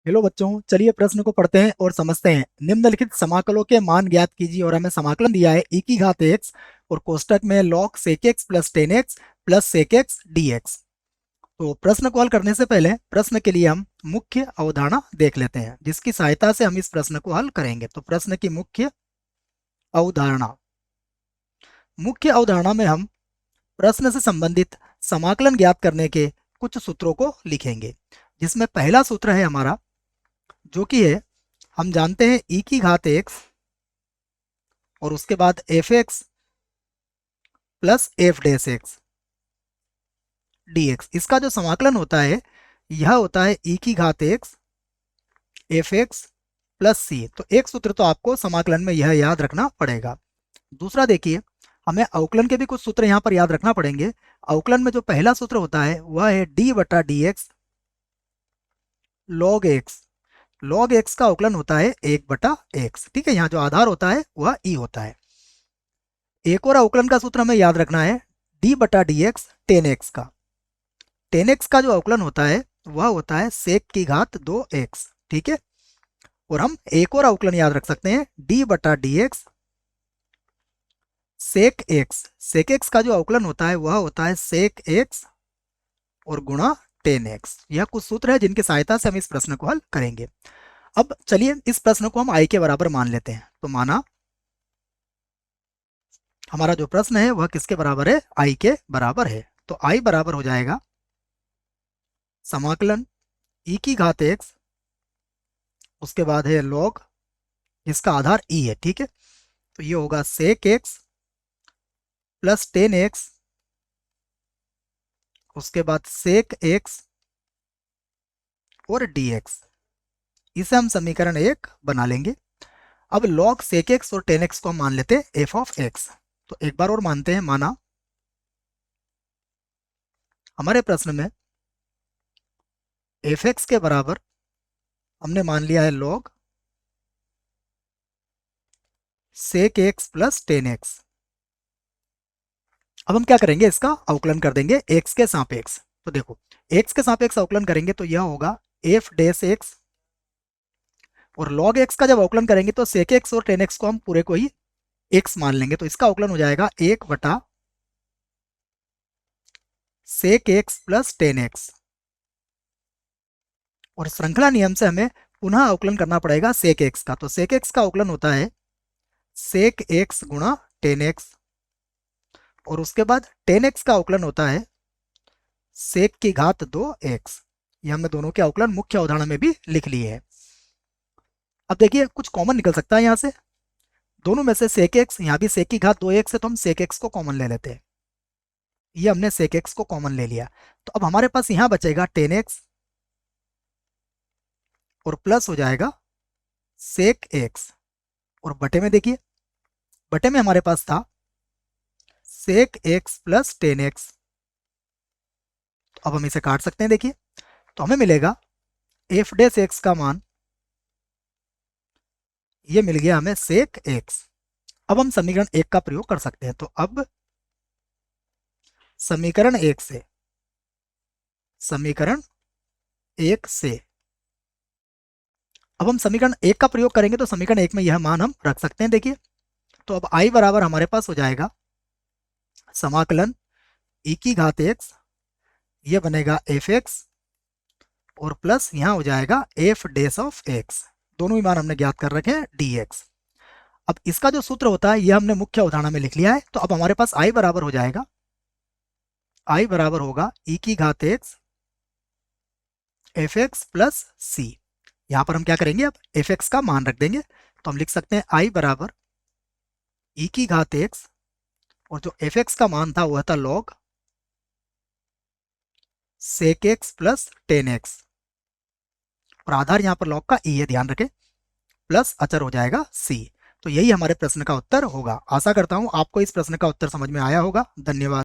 Hello बच्चों, चलिए प्रश्न को पढ़ते हैं और समझते हैं। निम्नलिखित समाकलों के मान ज्ञात कीजिए और हमें समाकलन दिया है e की घात x और कोष्टक में log sec x plus ten x plus sec x dx। तो प्रश्न को हल करने से पहले प्रश्न के लिए हम मुख्य अवधारणा देख लेते हैं, जिसकी सहायता से हम इस प्रश्न को हल करेंगे। तो प्रश्न की मुख्य अवधारणा, मुख्य अवधारणा में हम प्रश्न से संबंधित समाकलन ज्ञात करने के कुछ सूत्रों को लिखेंगे, जिसमें पहला सूत्र है हमारा, जो कि है, हम जानते हैं e की घात x और उसके बाद F x plus F dash x dx। इसका जो समाकलन होता है यह होता है e की घात x एफ एक्स प्लस सी। तो एक सूत्र तो आपको समाकलन में यह याद रखना पड़ेगा। दूसरा देखिए, हमें अवकलन के भी कुछ सूत्र यहाँ पर याद रखना पड़ेंगे। अवकलन में जो पहला सूत्र होता है वह है डी बटा d x log x. Log x का अवकलन होता है 1/x। ठीक है, यहाँ जो आधार होता है वह e होता है। एक और अवकलन का सूत्र हमें याद रखना है डी बटा डी एक्स टेन एक्स का। टेन एक्स का जो अवकलन होता है वह होता है सेक की घात 2x। ठीक है, और हम एक और अवकलन याद रख सकते हैं डी बटा d x sec x. Sec x का जो अवकलन होता है वह होता है सेक एक्स और गुणा टेन एक्स। यह कुछ सूत्र है जिनकी सहायता से हम इस प्रश्न को हल करेंगे। अब चलिए इस प्रश्न को हम i के बराबर मान लेते हैं। तो माना हमारा जो प्रश्न है वह किसके बराबर है, i के बराबर है। तो i बराबर हो जाएगा समाकलन e की घात x, उसके बाद है log जिसका आधार e है। ठीक है, तो ये होगा सेक x प्लस टेन एक्स, उसके बाद सेक x और dx। इसे हम समीकरण 1 बना लेंगे। अब log sec x और tan x को हम मान लेते हैं f of x। तो एक बार और मानते हैं, माना हमारे प्रश्न में एफ एक्स के बराबर हमने मान लिया है log sec x plus ten x. अब हम क्या करेंगे, इसका अवकलन कर देंगे x के सापेक्ष। तो देखो, x के सापेक्ष अवकलन करेंगे तो यह होगा f डैश x, और log x का जब अवकलन करेंगे तो sec x और tan x को हम पूरे को ही x मान लेंगे। तो इसका अवकलन हो जाएगा 1/sec x plus ten x. और श्रृंखला नियम से हमें पुनः अवकलन करना पड़ेगा sec x का। तो sec x का अवकलन होता है sec x गुणा टेन एक्स, और उसके बाद टेन एक्स का अवकलन होता है sec की घात 2x। ये हमने दोनों के अवकलन मुख्य अवधारणा में भी लिख लिए हैं। अब देखिए, कुछ कॉमन निकल सकता है यहाँ से। दोनों में से sec x, यहाँ भी sec की घात 2x है तो हम sec x को कॉमन ले लेते हैं। ये हमने sec x को कॉमन ले लिया। तो अब हमारे पास यहाँ बचेगा टेन एक्स और प्लस हो जाएगा sec x, और बटे में देखिए, बटे में हमारे पास था sec x plus ten x. तो अब हम इसे काट सकते हैं। देखिए, तो हमें मिलेगा f डैश x का मान, ये मिल गया हमें sec x। अब हम समीकरण 1 का प्रयोग कर सकते हैं। तो अब समीकरण 1 से, समीकरण 1 से अब हम समीकरण 1 का प्रयोग करेंगे तो समीकरण 1 में यह मान हम रख सकते हैं। देखिए, तो अब i बराबर हमारे पास हो जाएगा समाकलन e की घात x, ये बनेगा एफ एक्स और प्लस यहाँ हो जाएगा एफ डैश ऑफ x। दोनों ही मान हमने ज्ञात कर रखे हैं dx। अब इसका जो सूत्र होता है यह हमने मुख्य अवधारणा में लिख लिया है। तो अब हमारे पास i बराबर हो जाएगा, i बराबर होगा e की घात x एफ एक्स प्लस सी। यहाँ पर हम क्या करेंगे, अब एफ एक्स का मान रख देंगे। तो हम लिख सकते हैं i बराबर e की घात x, और जो एफ एक्स का मान था वह था log sec x plus ten x, और आधार यहाँ पर log का e है, ध्यान रखें, प्लस अचर हो जाएगा c। तो यही हमारे प्रश्न का उत्तर होगा। आशा करता हूं आपको इस प्रश्न का उत्तर समझ में आया होगा। धन्यवाद।